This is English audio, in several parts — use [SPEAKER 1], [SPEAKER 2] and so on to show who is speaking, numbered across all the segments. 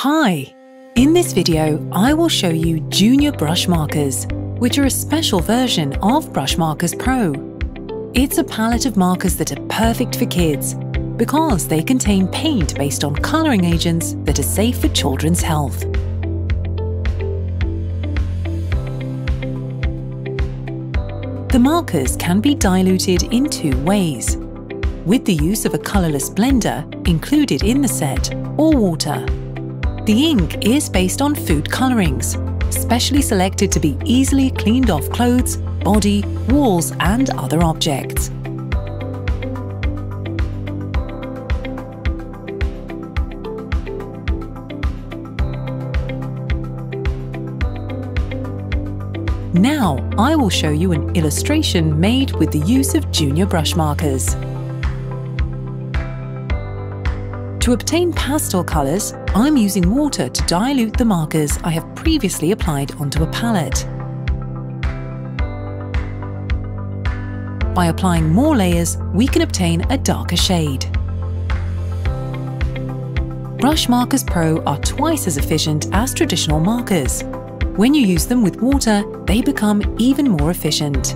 [SPEAKER 1] Hi! In this video, I will show you Junior brush markers, which are a special version of Brushmarkers PRO. It's a palette of markers that are perfect for kids because they contain paint based on colouring agents that are safe for children's health. The markers can be diluted in two ways, with the use of a colourless blender included in the set or water. The ink is based on food colourings, specially selected to be easily cleaned off clothes, body, walls and other objects. Now I will show you an illustration made with the use of Junior brush markers. To obtain pastel colours, I'm using water to dilute the markers I have previously applied onto a palette. By applying more layers, we can obtain a darker shade. Brushmarkers PRO are twice as efficient as traditional markers. When you use them with water, they become even more efficient.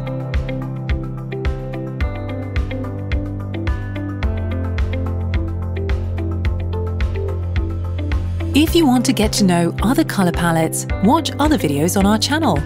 [SPEAKER 1] If you want to get to know other colour palettes, watch other videos on our channel.